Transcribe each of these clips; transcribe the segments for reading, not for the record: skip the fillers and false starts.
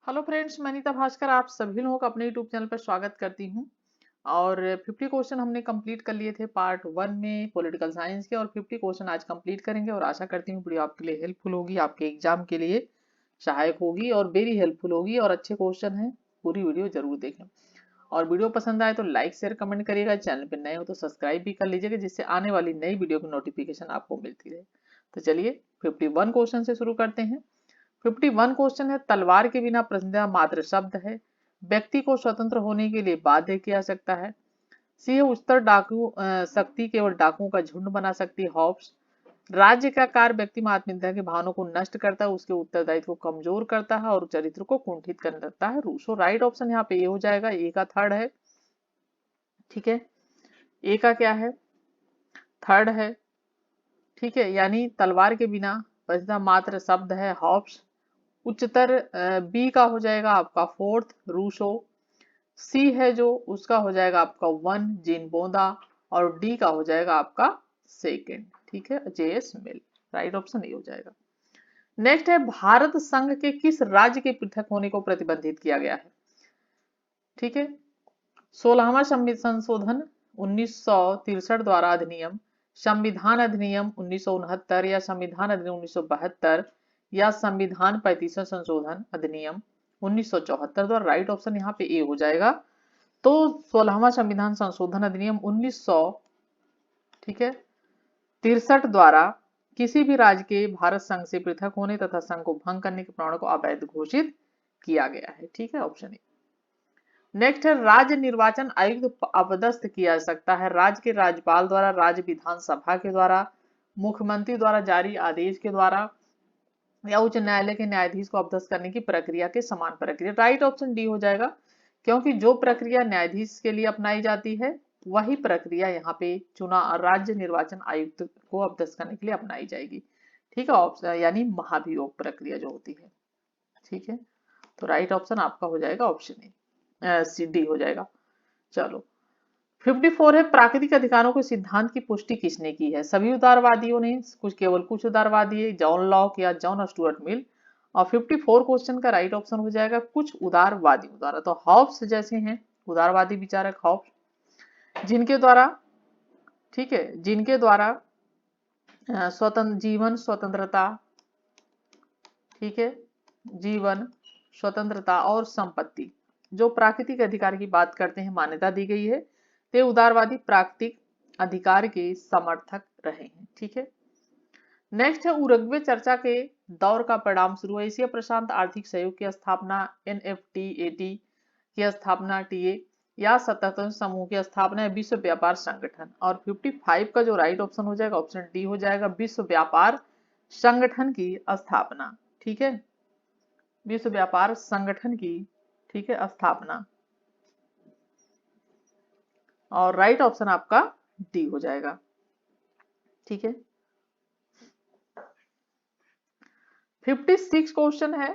Hello friends, मैं अनीता भास्कर आप सभी लोगों का अपने यूट्यूब चैनल पर स्वागत करती हूं। और 50 क्वेश्चन हमने कंप्लीट कर लिए थे पार्ट 1 में पॉलिटिकल साइंस के, और 50 क्वेश्चन आज कंप्लीट करेंगे। और आशा करती हूँ वीडियो आपके लिए हेल्पफुल होगी, आपके एग्जाम के लिए सहायक होगी और वेरी हेल्पफुल होगी। और अच्छे क्वेश्चन हैं, पूरी वीडियो जरूर देखें। और वीडियो पसंद आए तो लाइक शेयर कमेंट करिएगा। चैनल पर नए हो तो सब्सक्राइब भी कर लीजिएगा, जिससे आने वाली नई वीडियो की नोटिफिकेशन आपको मिलती रहे। तो चलिए 51 क्वेश्चन से शुरू करते हैं। 51 क्वेश्चन है, तलवार के बिना प्रतिद्वंद्विता मात्र शब्द है। व्यक्ति को स्वतंत्र होने के लिए बाध्य किया सकता है। सी है, उच्चतर डाकू शक्ति केवल डाकुओं का झुंड बना सकती है। हॉब्स। राज्य का कार्य व्यक्ति में आत्मीयता की भावना को नष्ट करता है, उसके उत्तरदायित्व को कमजोर करता है और चरित्र को कुंठित कर देता है। रूसो। राइट ऑप्शन यहाँ पे ए हो जाएगा। ए का थर्ड है। ठीक है, ए का क्या है? थर्ड है। ठीक है, यानी तलवार के बिना बचता मात्र शब्द है। हॉब्स। उच्चतर बी का हो जाएगा आपका फोर्थ, रूसो। सी है जो, उसका हो जाएगा आपका वन, जीन बोंदा। और डी का हो जाएगा आपका सेकेंड। ठीक है, जेएस मिल। राइट ऑप्शन ये हो जाएगा। नेक्स्ट है, भारत संघ के किस राज्य के पृथक होने को प्रतिबंधित किया गया है? ठीक है, 16वां संशोधन 1963 द्वारा अधिनियम, संविधान अधिनियम 1969 या संविधान अधिनियम 1972 या संविधान 35वां संशोधन अधिनियम 1974 द्वारा। राइट ऑप्शन यहाँ पे ए हो जाएगा। तो 16वां संविधान संशोधन अधिनियम 1900, ठीक है, 63 द्वारा किसी भी राज्य के भारत संघ से पृथक होने तथा संघ को भंग करने के प्रमाण को अवैध घोषित किया गया है। ठीक है, ऑप्शन ए। नेक्स्ट है, राज्य निर्वाचन आयुक्त अपदस्थ किया जा सकता है राज्य के राज्यपाल द्वारा, राज्य विधानसभा के द्वारा, मुख्यमंत्री द्वारा जारी आदेश के द्वारा, या उच्च न्यायालय के न्यायाधीश को अपदस्थ करने की प्रक्रिया के समान प्रक्रिया। राइट ऑप्शन डी हो जाएगा, क्योंकि जो प्रक्रिया न्यायाधीश के लिए अपनाई जाती है वही प्रक्रिया यहाँ पे चुना राज्य निर्वाचन आयुक्त को अपदस्थ करने के लिए अपनाई जाएगी। ठीक है, ऑप्शन यानी महाभियोग प्रक्रिया जो होती है। ठीक है, तो राइट ऑप्शन आपका हो जाएगा ऑप्शन ए, सी डी हो जाएगा। चलो 54 है, प्राकृतिक अधिकारों के सिद्धांत की पुष्टि किसने की है? सभी उदारवादियों ने, केवल कुछ उदारवादी, जॉन लॉक या जॉन स्टुअर्ट मिल। और 54 क्वेश्चन का राइट ऑप्शन हो जाएगा कुछ उदारवादियों द्वारा। तो हॉब्स जैसे हैं उदारवादी विचारक, हॉब्स, जिनके द्वारा, ठीक है, जिनके द्वारा स्वतंत्र जीवन स्वतंत्रता, ठीक है, जीवन स्वतंत्रता और संपत्ति, जो प्राकृतिक अधिकार की बात करते हैं, मान्यता दी गई है, ते उदारवादी प्राकृतिक अधिकार के समर्थक रहे हैं। ठीक है, नेक्स्ट है, उरुग्वे चर्चा के दौर का परिणाम शुरू, एशिया प्रशांत आर्थिक सहयोग की स्थापना, एनएफटीएटी की स्थापना, टीए, या 77 समूह की स्थापना, विश्व व्यापार संगठन। और 55 का जो राइट ऑप्शन हो जाएगा ऑप्शन डी हो जाएगा, विश्व व्यापार संगठन की स्थापना। ठीक है, विश्व व्यापार संगठन की, ठीक है, स्थापना। और राइट ऑप्शन आपका डी हो जाएगा। ठीक है, 56 क्वेश्चन है,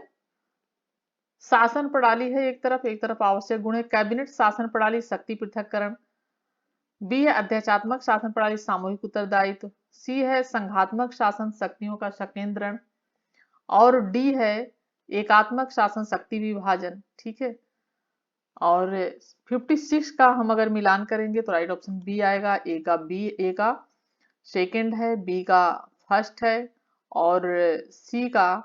शासन प्रणाली है एक तरफ आवश्यक गुण है, कैबिनेट शासन प्रणाली शक्ति पृथककरण। बी है, अध्यात्मक शासन प्रणाली सामूहिक उत्तरदायित्व। सी है, संघात्मक शासन शक्तियों का संकेंद्रण। और डी है, एकात्मक शासन शक्ति विभाजन। ठीक है, और 56 का हम अगर मिलान करेंगे तो राइट ऑप्शन बी आएगा। ए का सेकंड है, बी का फर्स्ट है, और सी का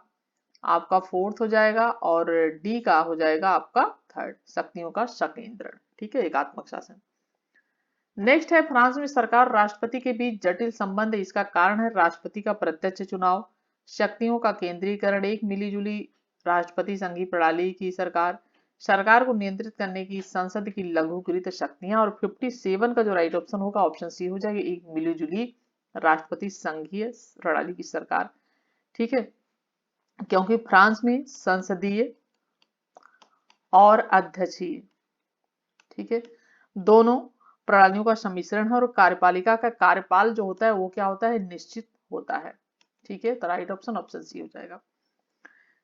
आपका फोर्थ हो जाएगा, और डी का हो जाएगा आपका थर्ड, शक्तियों का संकेंद्रण। ठीक है, एकात्मक शासन। नेक्स्ट है, फ्रांस में सरकार राष्ट्रपति के बीच जटिल संबंध, इसका कारण है राष्ट्रपति का प्रत्यक्ष चुनाव, शक्तियों का केंद्रीकरण, एक मिलीजुली राष्ट्रपति संघीय प्रणाली की सरकार, सरकार को नियंत्रित करने की संसद की लघुकृत शक्तियां। और 57 का जो राइट ऑप्शन होगा ऑप्शन सी हो जाएगा, एक मिलीजुली राष्ट्रपति संघीय प्रणाली की सरकार। ठीक है, क्योंकि फ्रांस में संसदीय और अध्यक्षीय, ठीक है, दोनों प्रणालियों का सम्मिश्रण है, और कार्यपालिका का कार्यपाल जो होता है वो क्या होता है, निश्चित होता है। ठीक है, तो राइट ऑप्शन ऑप्शन सी हो जाएगा।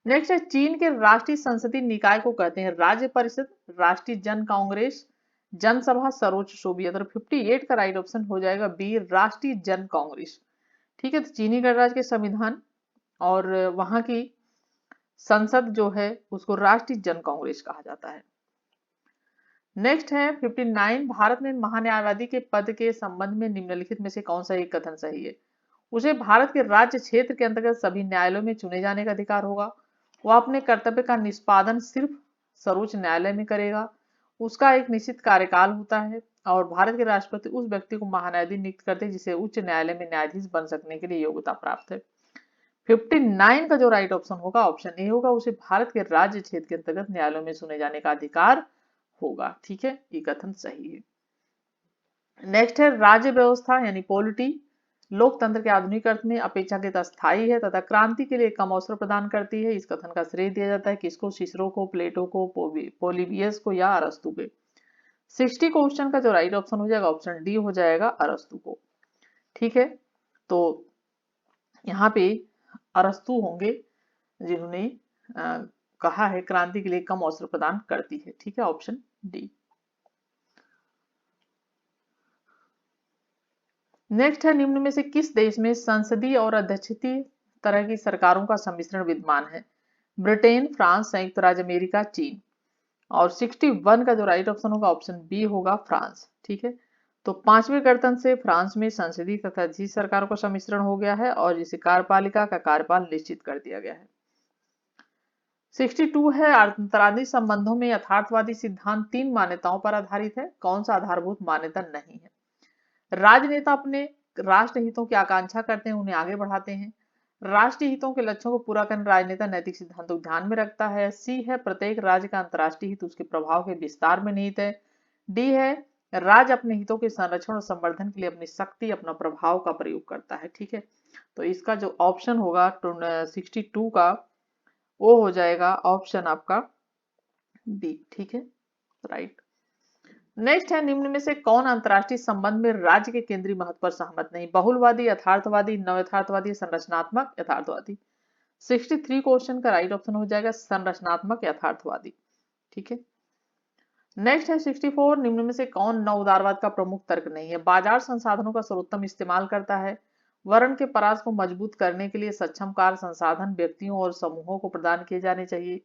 नेक्स्ट है, चीन के राष्ट्रीय संसदीय निकाय को कहते हैं राज्य परिषद, राष्ट्रीय जन कांग्रेस, जनसभा, सर्वोच्च सोवियत। और 58 का राइट ऑप्शन हो जाएगा बी, राष्ट्रीय जन कांग्रेस। ठीक है, तो चीनी गणराज्य के संविधान और वहां की संसद जो है उसको राष्ट्रीय जन कांग्रेस कहा जाता है। नेक्स्ट है 59, भारत में महान्यायवादी के पद के संबंध में निम्नलिखित में से कौन सा एक कथन सही है? उसे भारत के राज्य क्षेत्र के अंतर्गत सभी न्यायालयों में चुने जाने का अधिकार होगा। वह अपने कर्तव्य का निष्पादन सिर्फ सर्वोच्च न्यायालय में करेगा। उसका एक निश्चित कार्यकाल होता है और भारत के राष्ट्रपति उस व्यक्ति को महान्यायाधीश नियुक्त करते हैं जिसे उच्च न्यायालय में न्यायाधीश बन सकने के लिए योग्यता प्राप्त है। 59 का जो राइट ऑप्शन होगा ऑप्शन ए होगा, उसे भारत के राज्य क्षेत्र के अंतर्गत न्यायालयों में सुने जाने का अधिकार होगा। ठीक है, ये कथन सही है। नेक्स्ट है राज्य व्यवस्था यानी पॉलिटी लोकतंत्र के आधुनिक अर्थ में अपेक्षाकृत अस्थायी है तथा क्रांति के लिए कम अवसर प्रदान करती है। इस कथन का श्रेय दिया जाता है किसको? सिसरो को, प्लेटो को, पोलिबियस को या अरस्तु को। 60 क्वेश्चन का जो राइट ऑप्शन हो जाएगा ऑप्शन डी हो जाएगा, अरस्तु को। ठीक है, तो यहाँ पे अरस्तु होंगे जिन्होंने कहा है क्रांति के लिए कम अवसर प्रदान करती है। ठीक है, ऑप्शन डी। नेक्स्ट है निम्न में से किस देश में संसदीय और अध्यक्षीय तरह की सरकारों का सम्मिश्रण विद्यमान है? ब्रिटेन, फ्रांस, संयुक्त राज्य अमेरिका, चीन। और 61 का जो राइट ऑप्शन होगा ऑप्शन बी होगा, फ्रांस। ठीक है, तो 5वें गणतंत्र से फ्रांस में संसदीय तथा अध्यक्षीय सरकारों का सम्मिश्रण हो गया है और जिसे कार्यपालिका का कार्यकाल निश्चित कर दिया गया है। 62 है अंतर्राष्ट्रीय संबंधों में यथार्थवादी सिद्धांत 3 मान्यताओं पर आधारित है। कौन सा आधारभूत मान्यता नहीं है? राजनेता अपने राष्ट्र हितों की आकांक्षा करते हैं, उन्हें आगे बढ़ाते हैं। राष्ट्रीय हितों के लक्ष्यों को पूरा करने राजनेता नैतिक सिद्धांतों को ध्यान में रखता है। सी है प्रत्येक राज्य का अंतर्राष्ट्रीय हित उसके प्रभाव के विस्तार में निहित है। डी है राज्य अपने हितों के संरक्षण और संवर्धन के लिए अपनी शक्ति अपना प्रभाव का प्रयोग करता है। ठीक है, तो इसका जो ऑप्शन होगा 62 का वो हो जाएगा ऑप्शन आपका बी। ठीक है, राइट। नेक्स्ट है निम्न में से कौन अंतरराष्ट्रीय संबंध में राज्य के केंद्रीय महत्व पर सहमत नहीं? बहुलवादी, यथार्थवादी, नव यथार्थवादी, संरचनात्मक, यथार्थवादी। 63 क्वेश्चन का राइट ऑप्शन हो जाएगा संरचनात्मक यथार्थवादी। ठीक है, नेक्स्ट है 64, निम्न में से कौन नव उदारवाद का प्रमुख तर्क नहीं है? बाजार संसाधनों का सर्वोत्तम इस्तेमाल करता है। वर्ण के परास को मजबूत करने के लिए सक्षम कार्य संसाधन व्यक्तियों और समूहों को प्रदान किए जाने चाहिए।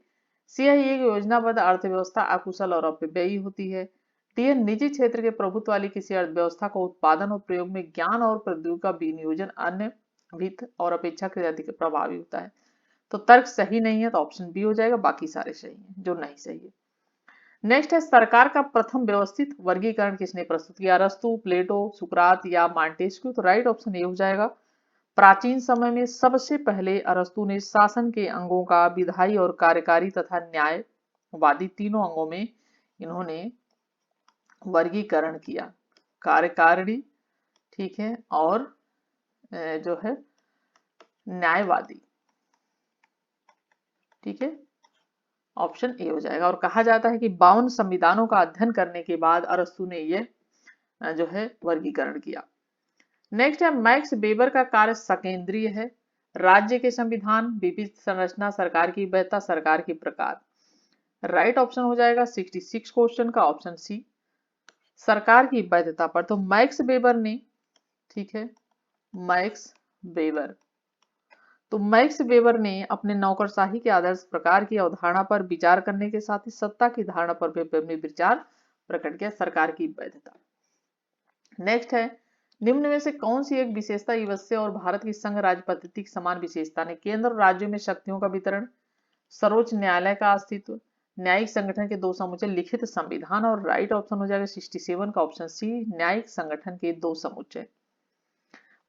सी है एक योजनाबद्ध अर्थव्यवस्था अकुशल और अपव्ययी होती है। डी है निजी क्षेत्र के प्रभुत्व वाली किसी अर्थव्यवस्था को उत्पादन और प्रयोग में ज्ञान और प्रौद्योगिकी का विनियोजन अन्य वित्त और अपेक्षाकृत अधिक प्रभावी होता है। तो तर्क सही नहीं है तो ऑप्शन बी हो जाएगा, बाकी सारे सही हैं जो नहीं सही है। नेक्स्ट है सरकार का प्रथम व्यवस्थित वर्गीकरण किसने प्रस्तुत किया? अरस्तु, प्लेटो, सुकरात या मांटेस्क्यू। तो राइट ऑप्शन ए हो जाएगा। प्राचीन समय में सबसे पहले अरस्तु ने शासन के अंगों का विधायी और कार्यकारी तथा न्यायवादी तीनों अंगों में इन्होंने वर्गीकरण किया। कार्यकारिणी, ठीक है, और जो है न्यायवादी। ठीक है, ऑप्शन ए हो जाएगा। और कहा जाता है कि 52 संविधानों का अध्ययन करने के बाद अरस्तु ने यह जो है वर्गीकरण किया। नेक्स्ट है मैक्स वेबर का कार्य सकेंद्रीय है। राज्य के संविधान, विविध संरचना, सरकार की वैधता, सरकार की प्रकार। राइट ऑप्शन हो जाएगा 66 क्वेश्चन का ऑप्शन सी, सरकार की वैधता पर। तो मैक्स वेबर ने, ठीक है, मैक्स वेबर, तो मैक्स वेबर ने अपने नौकरशाही के आदर्श प्रकार की अवधारणा पर विचार करने के साथ ही सत्ता की धारणा पर भी अपने विचार प्रकट किया, सरकार की वैधता। नेक्स्ट है निम्न में से कौन सी एक विशेषता यूएसए और भारत की संघ राज्य पद्धति की समान विशेषता ने? केंद्र और राज्यों में शक्तियों का वितरण, सर्वोच्च न्यायालय का अस्तित्व, न्यायिक संगठन के 2 समुच्चय, लिखित संविधान। और राइट ऑप्शन हो जाएगा 67 का ऑप्शन सी, न्यायिक संगठन के 2 समुच्चय।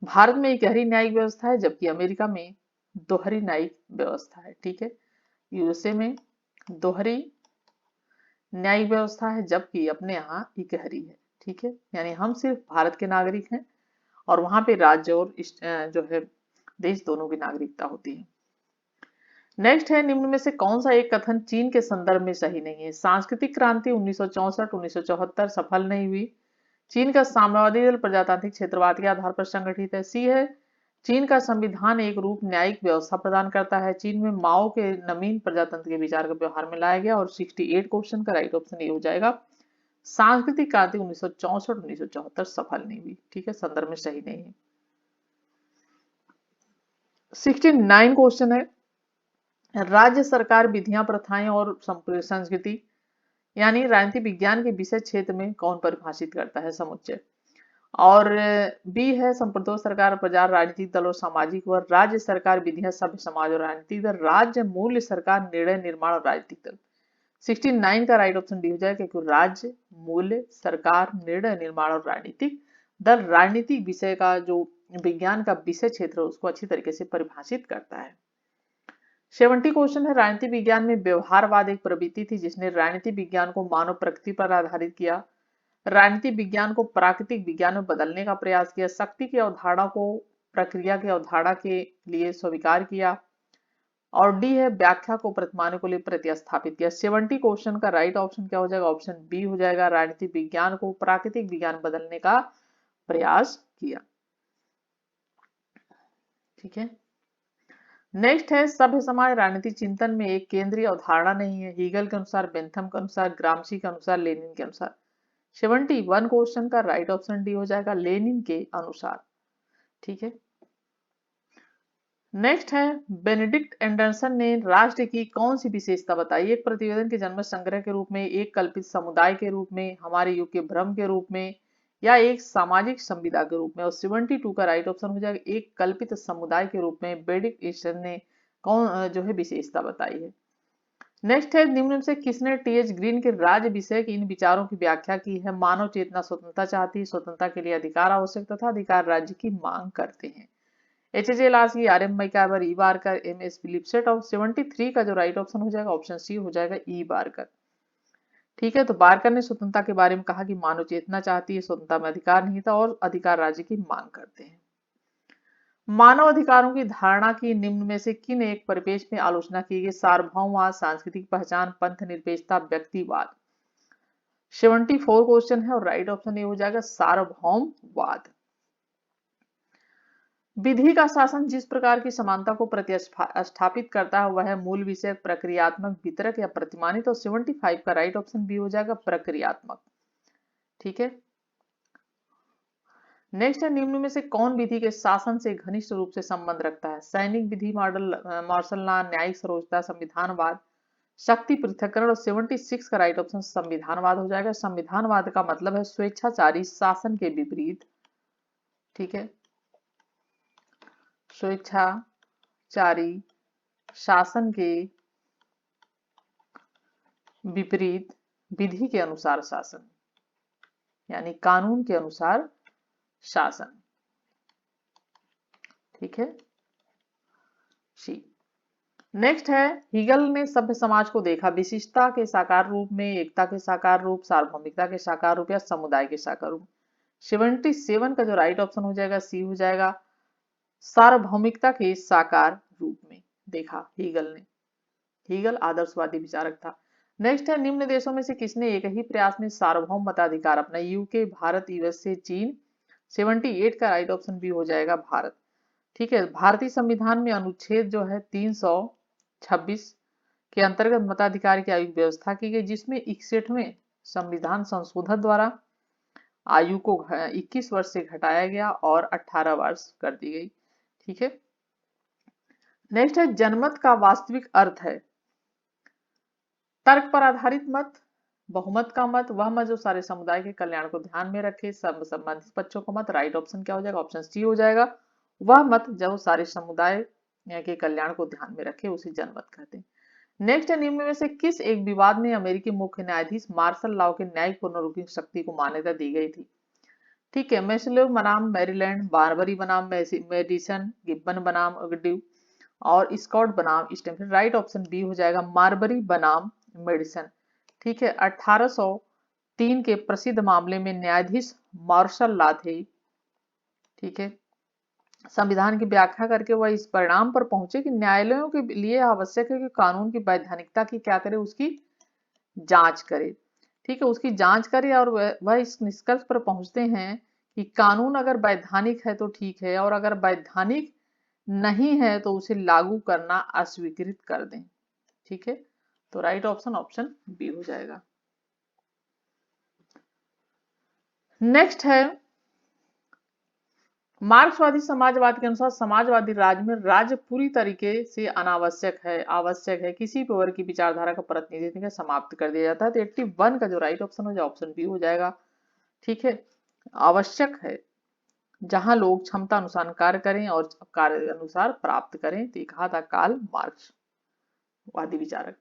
भारत में एक गहरी न्यायिक व्यवस्था है जबकि अमेरिका में दोहरी न्यायिक व्यवस्था है। ठीक है, यूएसए में दोहरी न्यायिक व्यवस्था है जबकि अपने यहाँ इकहरी है। ठीक है, यानी हम सिर्फ भारत के नागरिक हैं और वहां पे राज्य और जो है देश दोनों की नागरिकता होती है। नेक्स्ट है निम्न में से कौन सा एक कथन चीन के संदर्भ में सही नहीं है? सांस्कृतिक क्रांति 1964-1974 सफल नहीं हुई। चीन का साम्यवादी दल प्रजातांत्रिक क्षेत्रवाद के आधार पर संगठित है। सी है चीन का संविधान एक रूप न्यायिक व्यवस्था प्रदान करता है। चीन में माओ के नवीन प्रजातंत्र के विचार को व्यवहार में लाया गया। और 68 क्वेश्चन का राइट ऑप्शन ये हो जाएगा, सांस्कृतिक क्रांति 1964-1974 सफल नहीं हुई। ठीक है, संदर्भ में सही नहीं है। 69 क्वेश्चन है राज्य सरकार विधियां, प्रथाएं और संस्कृति यानी राजनीति विज्ञान के विषय क्षेत्र में कौन परिभाषित करता है? समुच्चय। और बी है संप्रदाय सरकार, प्रजा, राजनीतिक दल और सामाजिक वर्ग। राज्य सरकार, विधियां, सभ्य समाज और राजनीतिक दल। राज्य मूल्य सरकार, निर्णय निर्माण और राजनीतिक दल। 69 का राइट ऑप्शन डी हो जाएगा, क्योंकि राज्य मूल्य सरकार, निर्णय निर्माण और राजनीतिक दल राजनीतिक विषय का जो विज्ञान का विषय क्षेत्र है उसको अच्छी तरीके से परिभाषित करता है। 70 क्वेश्चन है, राजनीति विज्ञान में व्यवहारवाद एक प्रवृत्ति थी जिसने राजनीति विज्ञान को मानव प्रकृति पर आधारित किया। राजनीति विज्ञान को प्राकृतिक विज्ञान में बदलने का प्रयास किया। शक्ति की अवधारणा को प्रक्रिया की अवधारणा के लिए स्वीकार किया। और डी है व्याख्या को प्रतिमानों के लिए प्रतिस्थापित किया। 70 क्वेश्चन का राइट ऑप्शन क्या हो जाएगा? ऑप्शन बी हो जाएगा, राजनीति विज्ञान को प्राकृतिक विज्ञान बदलने का प्रयास किया। ठीक है, नेक्स्ट है सभ्य समाज राजनीतिक चिंतन में एक केंद्रीय अवधारणा नहीं है। हीगल के अनुसार, बेंथम के अनुसार, ग्रामशी के अनुसार, लेनिन के अनुसार। 71 क्वेश्चन का राइट ऑप्शन डी हो जाएगा, लेनिन के अनुसार। ठीक है, नेक्स्ट है बेनेडिक्ट एंडरसन ने राष्ट्र की कौन सी विशेषता बताई? एक प्रतिवेदन के जन्म संग्रह के रूप में, एक कल्पित समुदाय के रूप में, हमारे युग के भ्रम के रूप में, या एक सामाजिक संविदा के रूप में। और 72 का राइट ऑप्शन हो जाएगा, एक कल्पित समुदाय के रूप में बेनेडिक्ट एंडरसन ने कौन जो है विशेषता बताई है। नेक्स्ट है निम्न से किसने टीएच ग्रीन के राज्य विषय के इन विचारों की व्याख्या की है? मानव चेतना स्वतंत्रता चाहती है, स्वतंत्रता के लिए अधिकार आवश्यक तथा अधिकार राज्य की मांग करते हैं। एच.जे. लासी, आर.एम. मैकाइवर, ई बारकर, एम.एस. फिलिप्सेट। और 73 का जो राइट ऑप्शन हो जाएगा ऑप्शन सी हो जाएगा, ई बारकर। ठीक है, तो बारकर ने स्वतंत्रता के बारे में कहा कि मानव चेतना चाहती है, स्वतंत्रता में अधिकार नहीं था और अधिकार राज्य की मांग करते हैं। मानव अधिकारों की धारणा की निम्न में से किन एक परिपेक्ष में आलोचना की गई? सार्वभौमवाद, सांस्कृतिक पहचान, पंथ निरपेक्षता, व्यक्तिवाद। 74 क्वेश्चन है और राइट ऑप्शन ए हो जाएगा, सार्वभौमवाद। विधि का शासन जिस प्रकार की समानता को प्रतिस्थापित करता है वह है मूल विषय, प्रक्रियात्मक, वितरक या प्रतिमानित। तो 75 का राइट ऑप्शन बी हो जाएगा, प्रक्रियात्मक। ठीक है, नेक्स्ट है निम्न में से कौन विधि के शासन से घनिष्ठ रूप से संबंध रखता है? सैनिक विधि, मॉडल, मार्शल लॉ, न्यायिक सरोजता, संविधानवाद, शक्ति पृथक्करण। और 76 का राइट ऑप्शन संविधानवाद हो जाएगा। संविधानवाद का मतलब है स्वेच्छाचारी शासन के विपरीत। ठीक है, स्वेच्छाचारी शासन के विपरीत विधि के अनुसार शासन, यानी कानून के अनुसार शासन। ठीक है, सी। नेक्स्ट है हीगल ने सभ्य समाज को देखा विशिष्टता के साकार रूप में, एकता के साकार रूप, सार्वभौमिकता के साकार रूप या समुदाय के साकार रूप। 77 का जो राइट ऑप्शन हो जाएगा सी हो जाएगा, सार्वभौमिकता के साकार रूप में देखा हीगल ने। हीगल आदर्शवादी विचारक था। नेक्स्ट है निम्न देशों में से किसने एक ही प्रयास में सार्वभौम मताधिकार अपना? यूके, भारत, यूएसए, चीन। 78 का राइट ऑप्शन बी हो जाएगा, भारत। ठीक है, भारतीय संविधान में अनुच्छेद जो है 326 के अंतर्गत मताधिकार की आयु व्यवस्था की गई, जिसमें 61वें संविधान संशोधन द्वारा आयु को 21 वर्ष से घटाया गया और 18 वर्ष कर दी गई। ठीक है, नेक्स्ट है जनमत का वास्तविक अर्थ है तर्क पर आधारित मत, बहुमत का मत, वह मत जो सारे समुदाय के कल्याण को ध्यान में रखे, संबंधित पक्षों का मत। राइट ऑप्शन क्या हो जाएगा? ऑप्शन सी हो जाएगा, वह मत जो सारे समुदाय के कल्याण को ध्यान में रखे उसे जनमत कहते हैं। नेक्स्ट है निम्न में से किस एक विवाद में अमेरिकी मुख्य न्यायाधीश मार्शल लॉ के न्यायिक पुनरुक्ति शक्ति को मान्यता दी गई थी? ठीक है, मैस्लोव बनाम मैरीलैंड, बारबरी बनाम मेडिसन, गिब्बन बनाम अगड्यू और स्कॉट बनाम स्टैमफोर्ड। राइट ऑप्शन बी हो जाएगा, मार्बरी बनाम मेडिसन। ठीक है, 1803 के प्रसिद्ध मामले में न्यायाधीश मार्शल लॉ थे। ठीक है, संविधान की व्याख्या करके वह इस परिणाम पर पहुंचे कि न्यायालयों के लिए आवश्यक है कि कानून की वैधानिकता की क्या करे, उसकी जांच करे। ठीक है, उसकी जांच करे और वह इस निष्कर्ष पर पहुंचते हैं कि कानून अगर वैधानिक है तो ठीक है और अगर वैधानिक नहीं है तो उसे लागू करना अस्वीकृत कर दें। ठीक है, तो राइट ऑप्शन ऑप्शन बी हो जाएगा। नेक्स्ट है मार्क्सवादी समाजवाद के अनुसार समाजवादी राज्य में राज्य पूरी तरीके से अनावश्यक है, आवश्यक है, किसी भी वर्ग की विचारधारा का प्रतिनिधित्व समाप्त कर दिया जाता है। तो 81 का जो राइट ऑप्शन हो जाए ऑप्शन बी हो जाएगा। ठीक है, आवश्यक है जहां लोग क्षमता अनुसार कार्य करें और कार्य अनुसार प्राप्त करें। तो कहा था कार्ल मार्क्सवादी विचारक।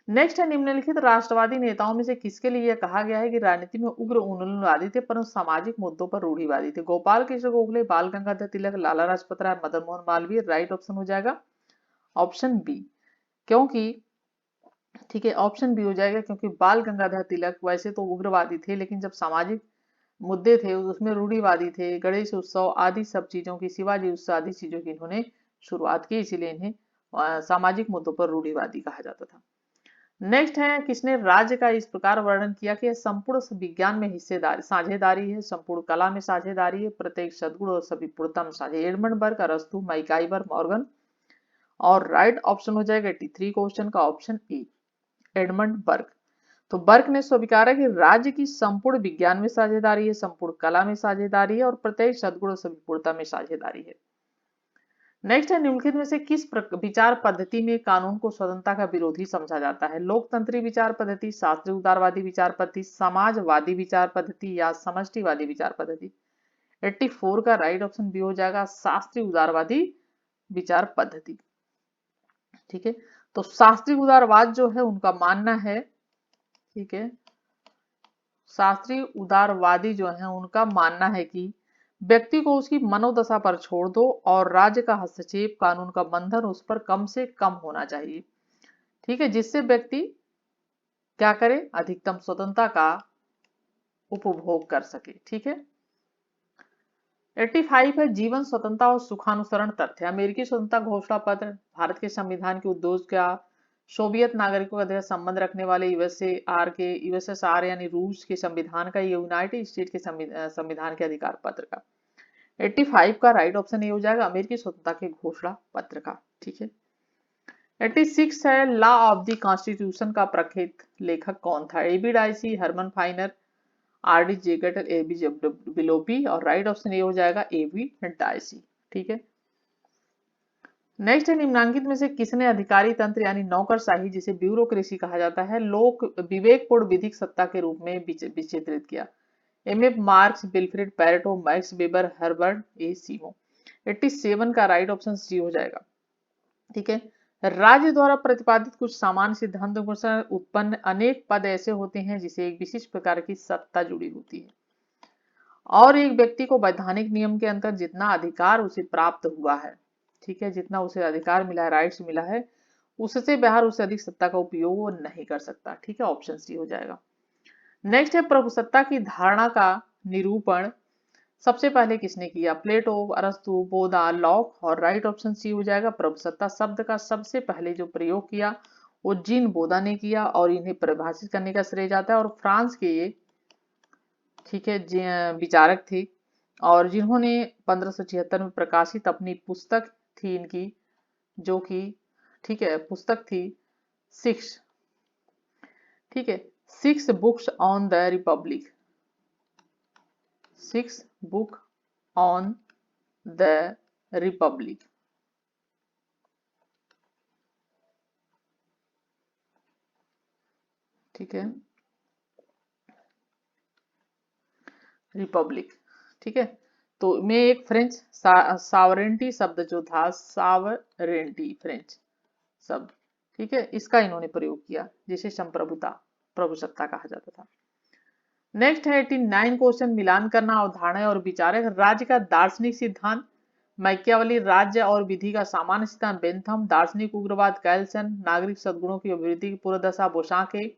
नेक्स्ट है, निम्नलिखित राष्ट्रवादी नेताओं में से किसके लिए यह कहा गया है कि राजनीति में उग्र उन्मूलनवादी थे परंतु सामाजिक मुद्दों पर रूढ़िवादी थे? गोपाल कृष्ण गोखले, बाल गंगाधर तिलक, लाला लाजपत राय, मदन मोहन मालवीय। राइट ऑप्शन हो जाएगा ऑप्शन बी। क्योंकि ठीक है, ऑप्शन बी हो जाएगा क्योंकि बाल गंगाधर तिलक वैसे तो उग्रवादी थे लेकिन जब सामाजिक मुद्दे थे उसमें रूढ़िवादी थे। गणेश उत्सव आदि सब चीजों की, शिवाजी उत्सव आदि चीजों की इन्होंने शुरुआत की, इसीलिए इन्हें सामाजिक मुद्दों पर रूढ़िवादी कहा जाता था। नेक्स्ट है, किसने राज्य का इस प्रकार वर्णन किया कि संपूर्ण विज्ञान में हिस्सेदारी साझेदारी है, संपूर्ण कला में साझेदारी है, प्रत्येक सद्गुण और सभी पूर्णता में साझे? एडमंड बर्ग, अरस्तु, मैकाइवर, मॉर्गन। और राइट ऑप्शन हो जाएगा 83 क्वेश्चन का ऑप्शन ए, एडमंड बर्ग। तो बर्ग ने स्वीकारा कि राज्य की संपूर्ण विज्ञान में साझेदारी है, संपूर्ण कला में साझेदारी है और प्रत्येक सद्गुण और सभी पूर्णता में साझेदारी है। नेक्स्ट है, निम्नलिखित में से किस विचार पद्धति में कानून को स्वतंत्रता का विरोधी समझा जाता है? लोकतंत्री विचार पद्धति, शास्त्रीय उदारवादी विचार पद्धति, समाजवादी विचार पद्धति या समष्टिवादी विचार पद्धति? 84 का राइट ऑप्शन बी हो जाएगा, शास्त्रीय उदारवादी विचार पद्धति। ठीक है, तो शास्त्रीय उदारवाद जो है उनका मानना है, ठीक है, शास्त्रीय उदारवादी जो है उनका मानना है कि व्यक्ति को उसकी मनोदशा पर छोड़ दो और राज्य का हस्तक्षेप, कानून का बंधन उस पर कम से कम होना चाहिए। ठीक है, जिससे व्यक्ति क्या करे, अधिकतम स्वतंत्रता का उपभोग कर सके। ठीक है, 85 है, जीवन स्वतंत्रता और सुखानुसरण तथ्य। अमेरिकी स्वतंत्रता घोषणा पत्र, भारत के संविधान के उद्देश्य क्या, सोवियत नागरिकों का संबंध रखने वाले यूएसएसआर यानी रूस के संविधान का, यूनाइटेड स्टेट के संविधान के अधिकार पत्र का? 85 का राइट ऑप्शन ये हो जाएगा, अमेरिकी स्वतंत्रता के घोषणा पत्र का। ठीक है, 86 है, लॉ ऑफ द कॉन्स्टिट्यूशन का प्रख्यात लेखक कौन था? AB Dicey, Herman Finer, RD जेगट, एबी बिलोपी। और राइट ऑप्शन ये हो जाएगा एबी डाइसी। ठीक है, नेक्स्ट है, निम्नांकित में से किसने अधिकारी तंत्र यानी नौकरशाही जिसे ब्यूरोक्रेसी कहा जाता है लोक विवेकपूर्ण विधिक सत्ता के रूप में विचित्रित किया? MF Marx, Wilfred Pareto, Max Weber, Herbert A Simon. 87 का राइट ऑप्शन सी हो जाएगा। ठीक है, राज्य द्वारा प्रतिपादित कुछ सामान्य सिद्धांतों के अनुसार उत्पन्न अनेक पद ऐसे होते हैं जिसे एक विशिष्ट प्रकार की सत्ता जुड़ी होती है और एक व्यक्ति को वैधानिक नियम के अंतर जितना अधिकार उसे प्राप्त हुआ है, ठीक है, जितना उसे अधिकार मिला है, राइट्स मिला है, उससे बाहर उससे अधिक सत्ता का उपयोग वो नहीं कर सकता। ठीक है, ऑप्शन सी हो जाएगा। नेक्स्ट है, प्रभुसत्ता की धारणा का निरूपण सबसे पहले किसने किया? प्लेटो, अरस्तु, बोधा, लॉक। और राइट ऑप्शन सी हो जाएगा, प्रभुसत्ता शब्द का सबसे पहले जो प्रयोग किया वो जीन बोधा ने किया और इन्हें परिभाषित करने का श्रेय जाता है। और फ्रांस के ये, ठीक है, विचारक थे और जिन्होंने 1576 में प्रकाशित अपनी पुस्तक थी इनकी, जो कि, ठीक है, पुस्तक थी 6, ठीक है, 6 books on the Republic, 6 book on the Republic. ठीक है, रिपब्लिक। ठीक है, तो मैं एक फ्रेंच सावरेंटी शब्द जो था, सावरेंटी फ्रेंच शब्द, ठीक है, इसका इन्होंने प्रयोग किया जिसे संप्रभुता, प्रभुसत्ता कहा जाता था। नेक्स्ट है 89 क्वेश्चन, मिलान करना, अवधारणा और विचारक। राज्य का दार्शनिक सिद्धांत, मैकियावली। राज्य और विधि का सामान्य सिद्धांत, बेंथम। दार्शनिक उग्रवाद, कैल्सन। नागरिक सद्गुणों की अभिवृद्धि की पूर्वदशा, बोसाके।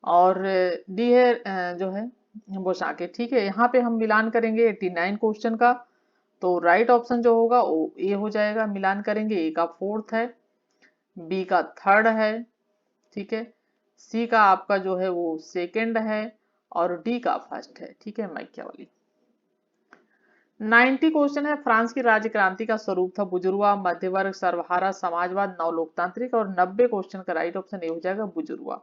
और डी है जो है बोसाके। ठीक है, यहाँ पे हम मिलान करेंगे 89 क्वेश्चन का, तो राइट ऑप्शन जो होगा वो ए हो जाएगा। मिलान करेंगे, ए का 4th है, बी का 3rd है, ठीक है, सी का आपका जो है वो 2nd है और डी का 1st है। ठीक है, मैकियावली। 90 क्वेश्चन है, फ्रांस की राज्य क्रांति का स्वरूप था बुजुर्वा, मध्यवर्ग, सर्वहारा, समाजवाद, नव लोकतांत्रिक। और 90 क्वेश्चन का राइट ऑप्शन ए हो जाएगा, बुजुर्वा।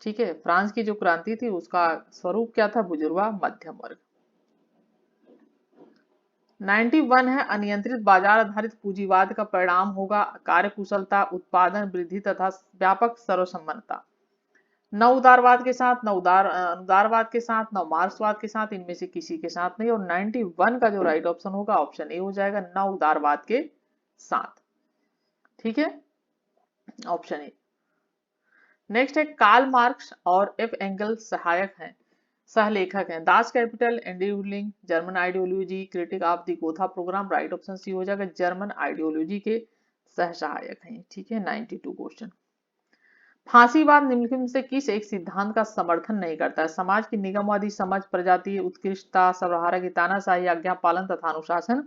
ठीक है, फ्रांस की जो क्रांति थी उसका स्वरूप क्या था? बुजुर्वा, मध्यम वर्ग। 91 है अनियंत्रित बाजार आधारित पूंजीवाद का परिणाम होगा कार्यकुशलता, उत्पादन वृद्धि तथा व्यापक सर्वसम्मतता। न उदारवाद के साथ, न अनुदारवाद के साथ, न मार्क्सवाद के साथ, इनमें से किसी के साथ नहीं। और 91 का जो राइट ऑप्शन होगा ऑप्शन ए हो जाएगा, न उदारवाद के साथ। ठीक है, ऑप्शन ए। नेक्स्ट है कार्ल मार्क्स और एफ एंगल सहायक हैं, सहलेखक हैं। दास कैपिटल, एंडीवलिंग, German ideology, critique of the Gotha programme. Right option C हो जाएगा, जर्मन आइडियोलॉजी के सह सहायक हैं। ठीक है, 92 क्वेश्चन। फांसीवाद निम्नलिखित में से किस एक सिद्धांत का समर्थन नहीं करता है? समाज की निगमवादी समझ, प्रजातीय उत्कृष्टता, सर्वहारा की तानाशाही, आज्ञा पालन तथा अनुशासन।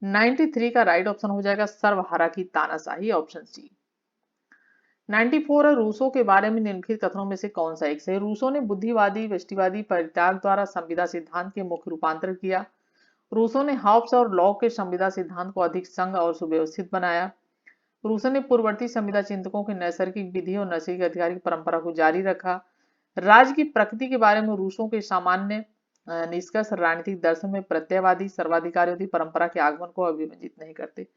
93 का राइट ऑप्शन हो जाएगा सर्वहारा की तानाशाही, ऑप्शन सी। 94 है रूसो के बारे में निम्नलिखित कथनों में से कौन सा एक सही? रूसो ने बुद्धिवादी व्यष्टिवादी परित्याग द्वारा संविदा सिद्धांत के मुख्य रूपांतर किया। रूसो ने हॉब्स और लॉक के संविदा सिद्धांत को अधिक संघ और सुव्यवस्थित बनाया। रूसो ने पूर्ववर्ती संविदा चिंतकों के नैसर्गिक विधि और नैसर्गिक अधिकार की परंपरा को जारी रखा। राज्य की प्रकृति के बारे में रूसो के सामान्य निष्कर्ष राजनीतिक दर्शन में प्रत्ययवादी सर्वाधिकारवादी परंपरा के आगमन को अभिव्यंजित नहीं करते।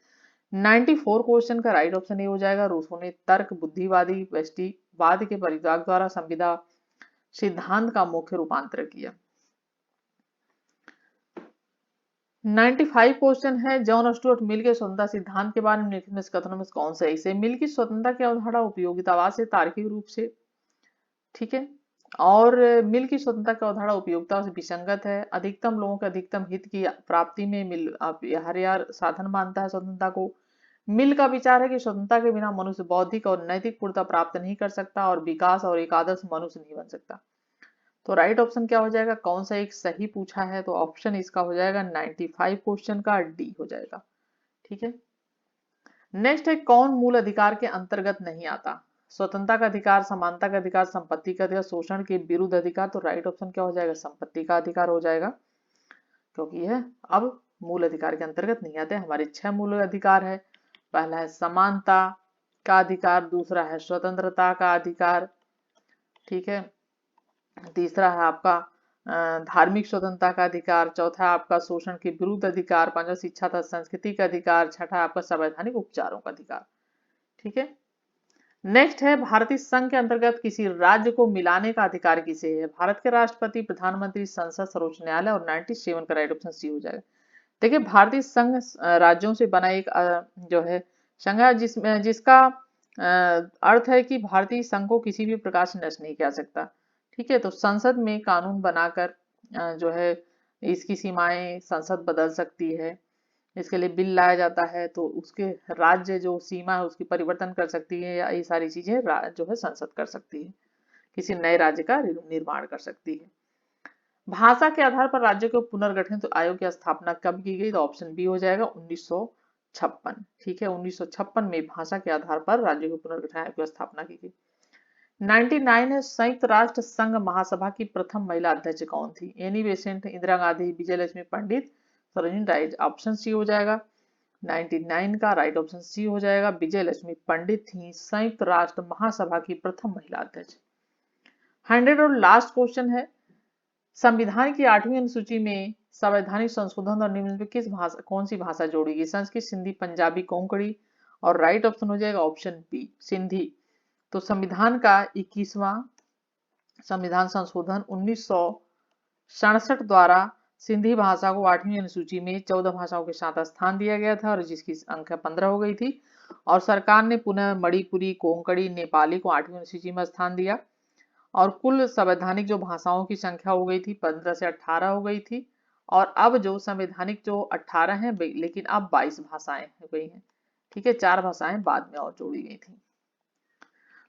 94 क्वेश्चन का राइट ऑप्शन ये हो जाएगा, रूसो ने तर्क बुद्धिवादी व्यष्टिवाद के परित्याग द्वारा संविदा सिद्धांत का मुख्य रूपांतर किया। 95 क्वेश्चन है जॉन स्टुअर्ट मिल के स्वतंत्रता सिद्धांत के बारे में निम्नलिखित में से कथनों में से कौन सा है? मिल की स्वतंत्रता की अवधारणा उपयोगितावाद से तार्किक रूप से, ठीक है, और मिल की स्वतंत्रता की अवधारणा उपयोगिता से विसंगत है। अधिकतम लोगों के अधिकतम हित की प्राप्ति में मिल हर यार साधन मानता है स्वतंत्रता को। मिल का विचार है कि स्वतंत्रता के बिना मनुष्य बौद्धिक और नैतिक पूर्णता प्राप्त नहीं कर सकता और विकास और एक आदर्श मनुष्य नहीं बन सकता। तो राइट ऑप्शन क्या हो जाएगा, कौन सा एक सही पूछा है? तो ऑप्शन इसका हो जाएगा 95 क्वेश्चन का डी हो जाएगा। ठीक है, नेक्स्ट है कौन मूल अधिकार के अंतर्गत नहीं आता? स्वतंत्रता का अधिकार, समानता का अधिकार, संपत्ति का अधिकार, शोषण के विरुद्ध अधिकार। तो राइट ऑप्शन क्या हो जाएगा, संपत्ति का अधिकार हो जाएगा, क्योंकि यह अब मूल अधिकार के अंतर्गत नहीं आते। हमारे 6 मूल अधिकार है। पहला है समानता का अधिकार, दूसरा है स्वतंत्रता का अधिकार, ठीक है, तीसरा है आपका धार्मिक स्वतंत्रता का अधिकार, चौथा है आपका शोषण के विरुद्ध अधिकार, पांचवा शिक्षा तथा संस्कृति का अधिकार, छठा है आपका संवैधानिक उपचारों का अधिकार। ठीक है, नेक्स्ट है भारतीय संघ के अंतर्गत किसी राज्य को मिलाने का अधिकार किसे है? भारत के राष्ट्रपति, प्रधानमंत्री, संसद, सर्वोच्च न्यायालय। और 97 का राइट ऑप्शन सी हो जाएगा। देखिए भारतीय संघ राज्यों से बना एक जो है संघ है जिसका अर्थ है कि भारतीय संघ को किसी भी प्रकार से नष्ट नहीं किया सकता। ठीक है, तो संसद में कानून बनाकर जो है इसकी सीमाएं संसद बदल सकती है। इसके लिए बिल लाया जाता है तो उसके राज्य जो सीमा है उसकी परिवर्तन कर सकती है, या ये सारी चीजें जो है संसद कर सकती है, किसी नए राज्य का निर्माण कर सकती है। भाषा के आधार पर राज्य के पुनर्गठित आयोग की स्थापना कब की गई? तो ऑप्शन बी हो जाएगा 1956। ठीक है, 1956 में भाषा के आधार पर राज्य के पुनर्गठन आयोग की स्थापना की गई। 99 है संयुक्त राष्ट्र संघ महासभा की प्रथम महिला अध्यक्ष कौन थी? एनी बेसेंट, इंदिरा गांधी, विजय लक्ष्मी पंडित, सरोजिनी राइट। ऑप्शन सी हो जाएगा 99 का राइट ऑप्शन सी हो जाएगा, विजय लक्ष्मी पंडित थी संयुक्त राष्ट्र महासभा की प्रथम महिला अध्यक्ष। 100 और लास्ट क्वेश्चन है संविधान की 8वीं अनुसूची में संवैधानिक संशोधन और निम्न में किस भाषा कौन सी भाषा जोड़ी गई? संस्कृत, सिंधी, पंजाबी, कोंकणी। और राइट ऑप्शन हो जाएगा ऑप्शन बी सिंधी। तो संविधान का 21वां संविधान संशोधन 1967 द्वारा सिंधी भाषा को 8वीं अनुसूची में 14 भाषाओं के साथ स्थान दिया गया था और जिसकी संख्या 15 हो गई थी। और सरकार ने पुनः मणिपुरी, कोंकणी, नेपाली को 8वीं अनुसूची में स्थान दिया और कुल संवैधानिक जो भाषाओं की संख्या हो गई थी 15 से 18 हो गई थी। और अब जो संवैधानिक जो 18 है लेकिन अब 22 भाषाएं हो गई हैं। ठीक है, 4 भाषाएं बाद में और जोड़ी गई थी।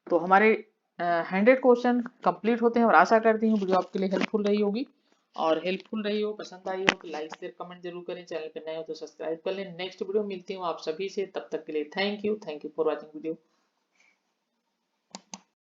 तो हमारे 100 क्वेश्चन कंप्लीट होते हैं और आशा करती हूँ वीडियो आपके लिए हेल्पफुल रही होगी। और हेल्पफुल रही हो, पसंद आई हो तो लाइक शेयर कमेंट जरूर करें। चैनल पर नए हो तो सब्सक्राइब कर लें। नेक्स्ट वीडियो मिलती हूँ आप सभी से, तब तक के लिए thank you for watching video.